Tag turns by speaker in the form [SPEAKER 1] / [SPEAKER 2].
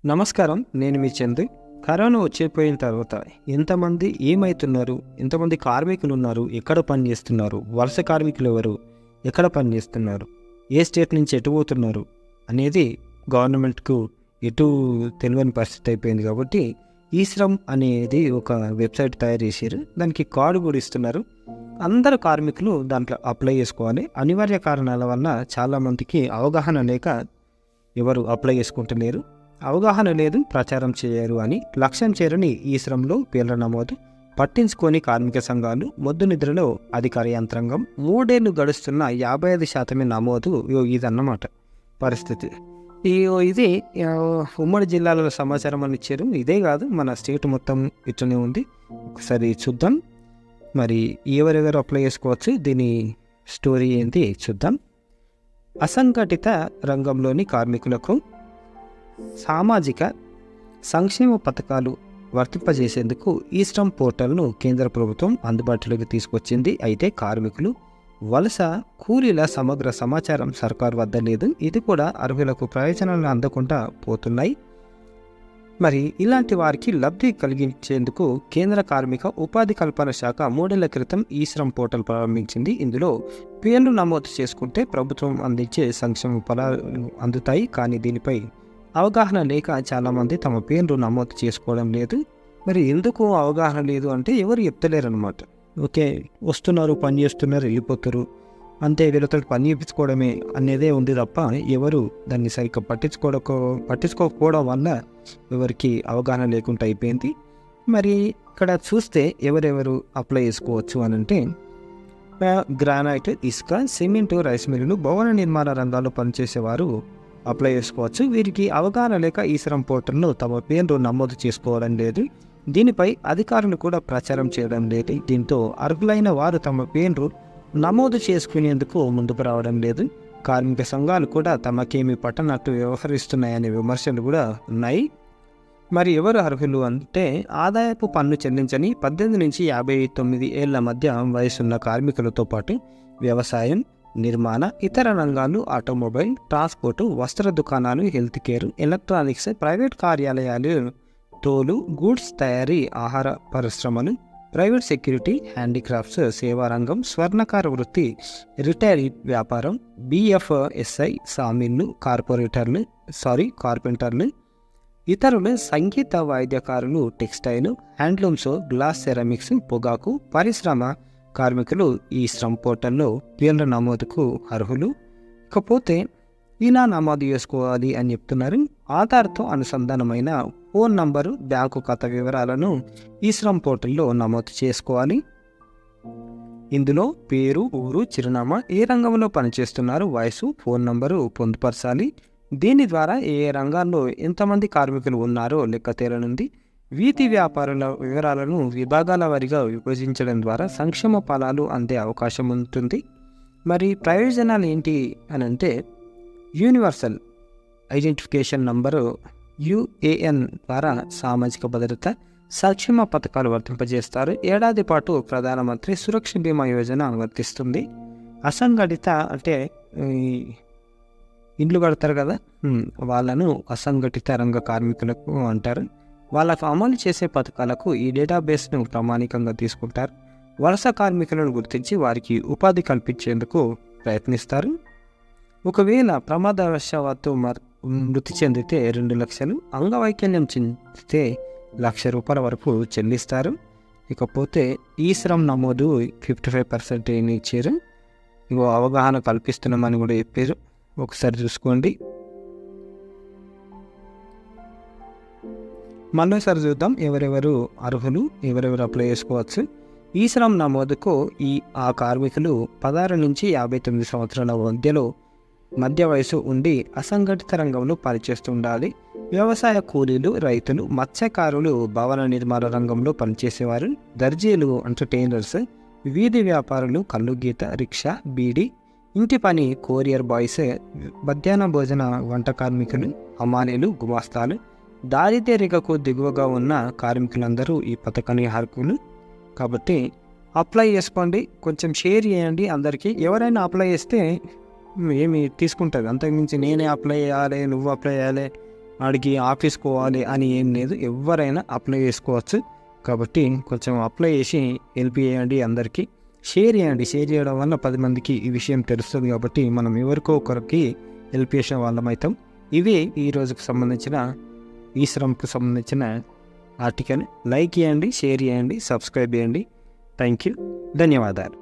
[SPEAKER 1] నమస్కారం. నేను మీ చందు. కరోనా వచ్చిపోయిన తర్వాత ఎంతమంది ఏమైతున్నారు? ఎంతమంది కార్మికులున్నారు? ఎక్కడ పని చేస్తున్నారు? వలస కార్మికులు ఎవరు? ఎక్కడ పని చేస్తున్నారు? ఏ స్టేట్ నుంచి ఎటు పోతున్నారు? అనేది గవర్నమెంట్‌కు ఎటూ తెలవని పరిస్థితి అయిపోయింది కాబట్టి, ఈ శ్రమ్ అనేది ఒక వెబ్‌సైట్ తయారు చేసిర్రు. దానికి కార్డ్ కూడా ఇస్తున్నారు. అందరు కార్మికులు దాంట్లో అప్లై చేసుకోవాలి. అనివార్య కారణాల వల్ల చాలామందికి అవగాహన లేక ఎవరు అప్లై చేసుకుంటలేరు. అవగాహన లేదు, ప్రచారం చేయరు అని లక్ష్యం చేరని ఈ శ్రమలో పేర్ల నమోదు పట్టించుకొని కార్మిక సంఘాలు మొద్దు నిద్రలో అధికార యంత్రాంగం 3 ఏళ్లు గడుస్తున్న 55% నమోదు. ఇదన్నమాట పరిస్థితి. ఇది ఉమ్మడి జిల్లాల సమాచారం అని ఇచ్చారు. ఇదే కాదు, మన స్టేట్ మొత్తం ఇట్లనే ఉంది. ఒకసారి చూద్దాం మరి ఎవరెవరు అప్లై చేసుకోవచ్చు, దీని స్టోరీ ఏంటి చూద్దాం. అసంఘటిత రంగంలోని కార్మికులకు సామాజిక సంక్షేమ పథకాలు వర్తింపజేసేందుకు ఈ శ్రమ్ పోర్టల్ను కేంద్ర ప్రభుత్వం అందుబాటులోకి తీసుకొచ్చింది. అయితే కార్మికులు, వలస కూలీల సమగ్ర సమాచారం సర్కారు వద్ద లేదు. ఇది కూడా అర్హులకు ప్రయోజనాలు అందకుండా పోతున్నాయి. మరి ఇలాంటి వారికి లబ్ధి కలిగించేందుకు కేంద్ర కార్మిక ఉపాధి కల్పన శాఖ 3 ఏళ్ల క్రితం ఈ శ్రమ్ పోర్టల్ ప్రారంభించింది. ఇందులో పేర్లు నమోదు చేసుకుంటే ప్రభుత్వం అందించే సంక్షేమ ఫలాలు అందుతాయి. కానీ దీనిపై అవగాహన లేక చాలామంది తమ పేర్లు నమోదు చేసుకోవడం లేదు. మరి ఎందుకు అవగాహన లేదు అంటే ఎవరు చెప్తలేరు అనమాట. ఓకే, వస్తున్నారు, పని చేస్తున్నారు, వెళ్ళిపోతారు, అంతే, వీళ్ళతో పని చేయించుకోవడమే అనేదే ఉంది తప్ప ఎవరు దాన్ని సరిగ్గా పట్టించుకోకపోవడం వల్ల ఎవరికి అవగాహన లేకుండా అయిపోయింది. మరి ఇక్కడ చూస్తే ఎవరెవరు అప్లై చేసుకోవచ్చు అని అంటే, గ్రానైట్, ఇసుక, సిమెంటు, రైస్ మిల్లులు, భవన నిర్మాణ రంగాల్లో పనిచేసేవారు అప్లై చేసుకోవచ్చు. వీరికి అవగాహన లేక ఈ శ్రమ్ పోర్టల్ను తమ పేర్లు నమోదు చేసుకోవడం లేదు. దీనిపై అధికారులు కూడా ప్రచారం చేయడం లేదు. దీంతో అర్హులైన వారు తమ పేర్లు నమోదు చేసుకునేందుకు ముందుకు రావడం లేదు. కార్మిక సంఘాలు కూడా తమకేమీ పట్టనట్టు వ్యవహరిస్తున్నాయనే విమర్శలు కూడా ఉన్నాయి. మరి ఎవరు అర్హులు అంటే, ఆదాయపు పన్ను చెల్లించని 18 నుంచి 59 ఏళ్ల మధ్య వయసున్న కార్మికులతో పాటు వ్యవసాయం, నిర్మాణ, ఇతర రంగాలు, ఆటోమొబైల్, ట్రాన్స్పోర్టు, వస్త్ర దుకాణాలు, హెల్త్ కేర్, ఎలక్ట్రానిక్స్, ప్రైవేట్ కార్యాలయాలు, తోలు, గూడ్స్ తయారీ, ఆహార పరిశ్రమలు, ప్రైవేట్ సెక్యూరిటీ, హ్యాండీక్రాఫ్ట్స్, సేవారంగం, స్వర్ణకార వృత్తి, రిటైల్ వ్యాపారం, బిఎఫ్ఎస్ఐ, సామిన్లు, కార్పెంటర్లు, ఇతరులు, సంగీత వాయిద్యకారులు, టెక్స్టైల్, హ్యాండ్లూమ్స్, గ్లాస్ సెరామిక్స్, పొగాకు పరిశ్రమ కార్మికులు ఈ శ్రమ్ పోర్టల్లో పేర్ల నమోదుకు అర్హులు. ఇకపోతే ఇలా నమోదు చేసుకోవాలి అని చెప్తున్నారు. ఆధార్తో అనుసంధానమైన ఫోన్ నంబరు, బ్యాంకు ఖాతా వివరాలను ఈ శ్రమ్ పోర్టల్లో నమోదు చేసుకోవాలి. ఇందులో పేరు, ఊరు, చిరునామా, ఏ రంగంలో పనిచేస్తున్నారు, వయసు, ఫోన్ నంబరు పొందుపరచాలి. దీని ద్వారా ఏ రంగాల్లో ఎంతమంది కార్మికులు ఉన్నారో లెక్క తేలనుంది. వీధి వ్యాపారుల వివరాలను విభాగాల వారీగా విభజించడం ద్వారా సంక్షేమ ఫలాలు అందే అవకాశం ఉంటుంది. మరి ప్రయోజనాలు ఏంటి అని అంటే, యూనివర్సల్ ఐడెంటిఫికేషన్ నంబరు యుఏఎన్ ద్వారా సామాజిక భద్రత, సంక్షేమ పథకాలు వర్తింపజేస్తారు. ఏడాది పాటు ప్రధానమంత్రి సురక్ష బీమా యోజన వర్తిస్తుంది. అసంఘటిత అంటే ఇండ్లు కడతారు కదా, వాళ్ళను అసంఘటిత రంగ కార్మికులకు అంటారు. వాళ్ళకు అమలు చేసే పథకాలకు ఈ డేటాబేస్ను ప్రామాణికంగా తీసుకుంటారు. వలస కార్మికులను గుర్తించి వారికి ఉపాధి కల్పించేందుకు ప్రయత్నిస్తారు. ఒకవేళ ప్రమాదవశాత్తు మృతి చెందితే 2 లక్షలు, అంగవైకల్యం చెందితే ₹1,00,000 వరకు చెల్లిస్తారు. ఇకపోతే ఈ శ్రమ్ నమోదు 55% ఇచ్చారు. అవగాహన కల్పిస్తున్నామని కూడా చెప్పారు. ఒకసారి చూసుకోండి. మరోసారి చూద్దాం ఎవరెవరు అర్హులు, ఎవరెవరు అప్లై చేసుకోవచ్చు. ఈ శ్రమ్ నమోదుకు ఆ కార్మికులు 16 నుంచి 59 సంవత్సరాల మధ్య వయసు ఉండి అసంఘటిత రంగంలో పనిచేస్తుండాలి. వ్యవసాయ కూలీలు, రైతులు, మత్స్యకారులు, భవన నిర్మాణ రంగంలో పనిచేసేవారు, దర్జీలు అంటే టైలర్స్, వీధి వ్యాపారులు, కల్లు గీత, రిక్షా, బీడీ, ఇంటి పని, కొరియర్ బాయ్స్, మధ్యాహ్న భోజన వంట కార్మికులు, హమాలీలు, గుమాస్తాలు, దారిద్ర్య రేఖకు దిగువగా ఉన్న కార్మికులందరూ ఈ పథకానికి అర్హులు. కాబట్టి అప్లై చేసుకోండి, కొంచెం షేర్ చేయండి అందరికీ. ఎవరైనా అప్లై చేస్తే ఏమి తీసుకుంటుంది, అంతకుమించి నేనే అప్లై చేయాలి, నువ్వు అప్లై చేయాలి ఆడికి ఆఫీస్ పోవాలి అని ఏం లేదు, ఎవరైనా అప్లై చేసుకోవచ్చు. కాబట్టి కొంచెం అప్లై చేసి హెల్ప్ చేయండి, అందరికీ షేర్ చేయండి. షేర్ చేయడం వల్ల 10 మందికి ఈ విషయం తెలుస్తుంది. కాబట్టి మనం ఎవరికో ఒకరికి హెల్ప్ చేసిన వాళ్ళం అవుతాం. ఇవే ఈ రోజుకు సంబంధించిన ఈ శ్రమకు సంబంధించిన ఆర్టికల్. లైక్ చేయండి, షేర్ చేయండి, సబ్స్క్రైబ్ చేయండి. థ్యాంక్ యూ, ధన్యవాదాలు.